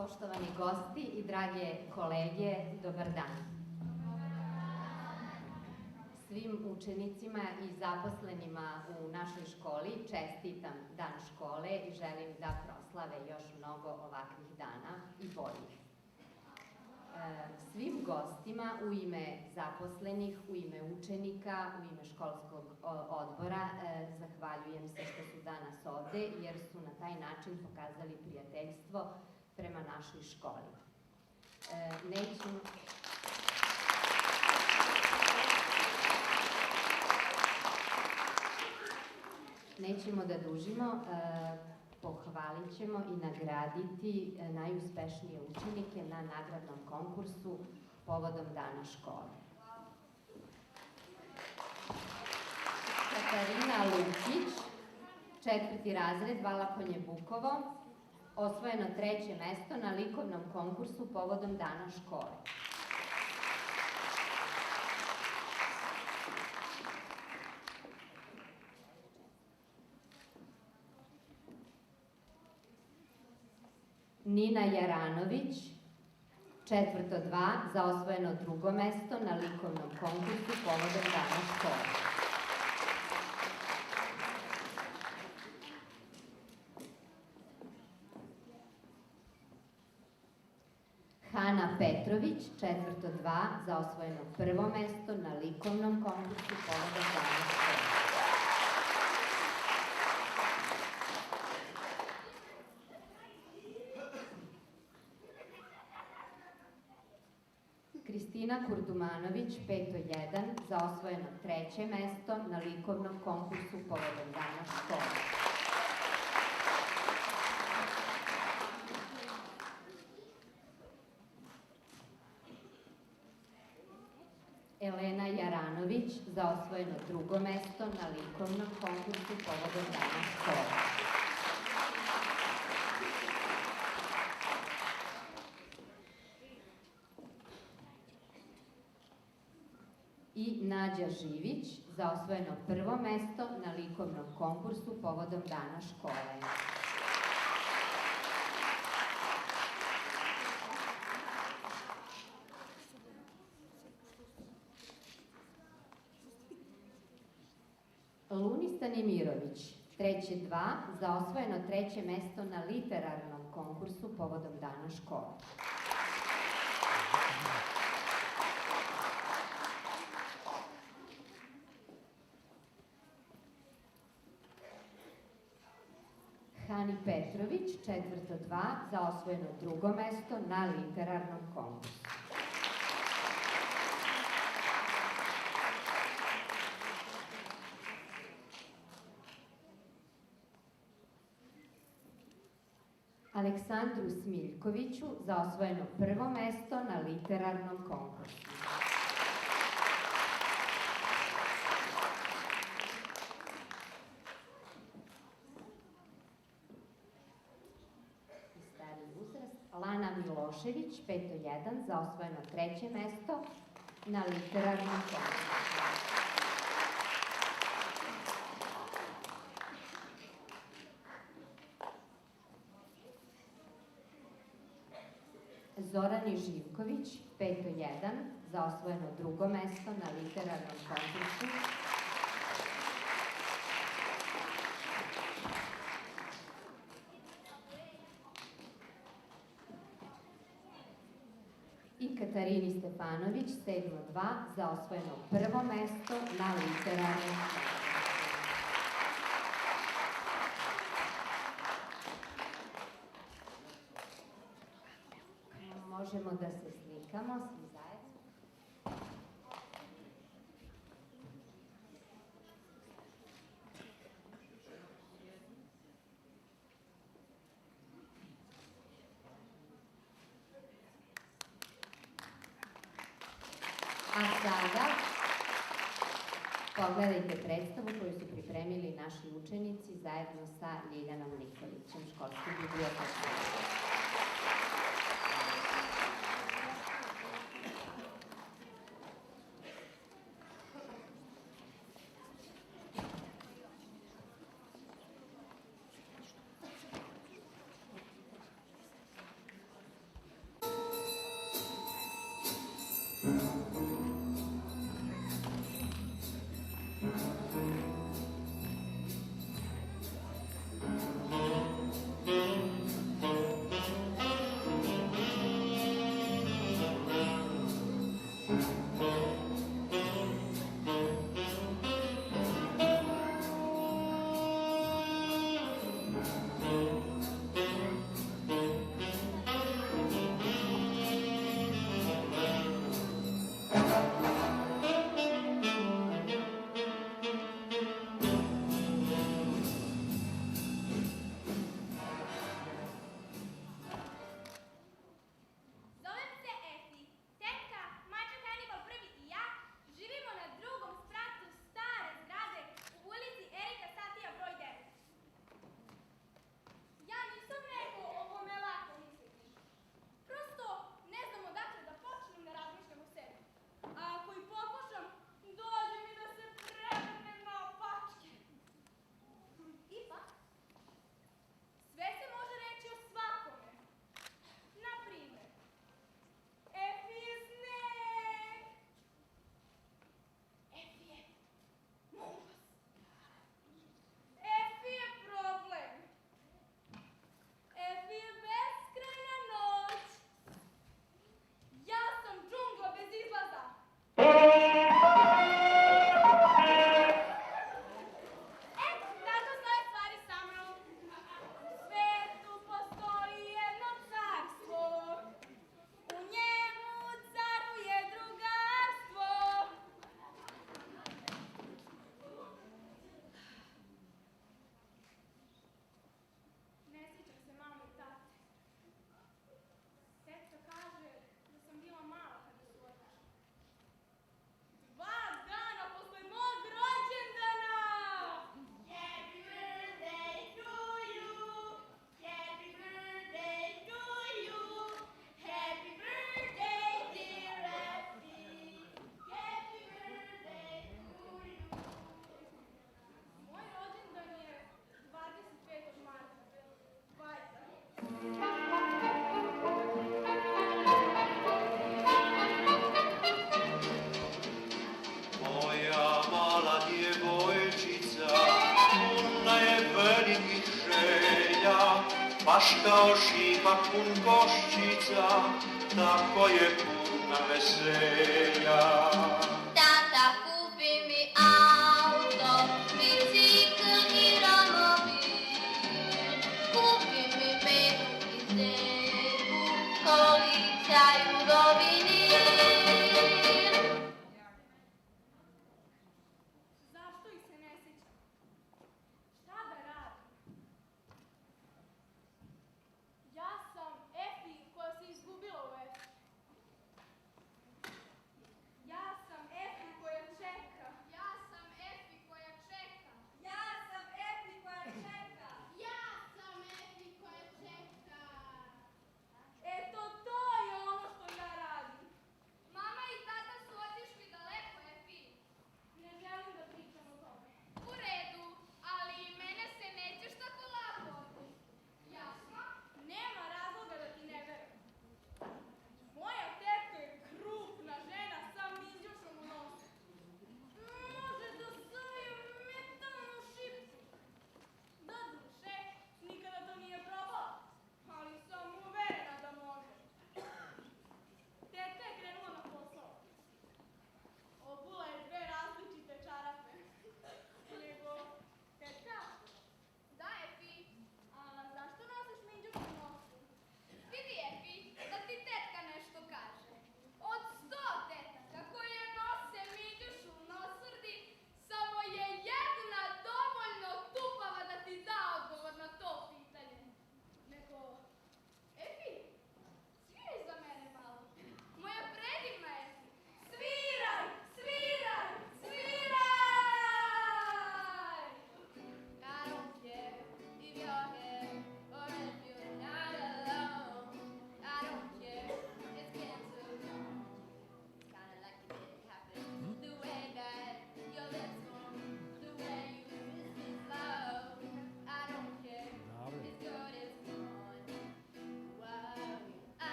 Poštovani gosti i drage kolege, dobar dan. Svim učenicima i zaposlenima u našoj školi čestitam Dan škole i želim da proslave još mnogo ovakvih dana i boljih. Svim gostima u ime zaposlenih, u ime učenika, u ime školskog odbora zahvaljujem se što su danas ovde jer su na taj način pokazali prijateljstvo prema našoj školi. Nećemo da dužimo, pohvalit ćemo i nagraditi najuspešnije učenike na nagradnom konkursu povodom Dana škole. Katarina Lukić, 4. razred, Valakonje Bukovo, osvojeno 3. mesto na likovnom konkursu povodom Dana škole. Nina Jaranović, 4. 2, za osvojeno 2. mesto na likovnom konkursu povodom Dana škole. Hana Petrović, 4. 2, za osvojeno 1. mesto na likovnom konkursu povodom Dana škole. Kristina Kurdumanović, 5. 1, za osvojeno 3. mesto na likovnom konkursu povodom Dana škole. Elena Jaranović, za osvojeno 2. mesto na likovnom konkursu povodom Dana škole. I Nađa Živić, za osvojeno 1. mesto na likovnom konkursu povodom Dana škole. Luni Stanimirović, 3. 2, za osvojeno 3. mesto na literarnom konkursu povodom Dana škole. Hani Petrović, 4. 2, za osvojeno 2. mesto na literarnom konkursu. Aleksandru Smiljkoviću, za osvojeno 1. mesto na literarnom konkursu. Lana Milošević, 5. 1, za osvojeno 3. mesto na literarnom konkursu. Zorani Živković, 5. 1, za osvojeno 2. mesto na literarnom konkursu. I Katarini Stefanović, 7. 2, za osvojeno 1. mesto na literarnom konkursu. Možemo da se slikamo svi zajedno. A sada pogledajte predstavu koju su pripremili naši učenici zajedno sa Ljiljanom Nikolićem, školskim bibliotekarom. kao šipak pun koščica, tako je puna veselja. Tata, kupi mi auto, bicikl i romobil, kupi mi petu i zebu, kolica i udobinil. Zašto ih se ne sjećam? Šta da radim? Ja sam Efi koja se izgubila u Efi. Ja sam Efi koja čeka. Ja sam Efi koja čeka. Ja sam Efi koja čeka. Ja sam Efi koja čeka. Eto, to je ono što ja radim.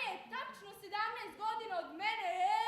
starije tačno 17 godina od mene,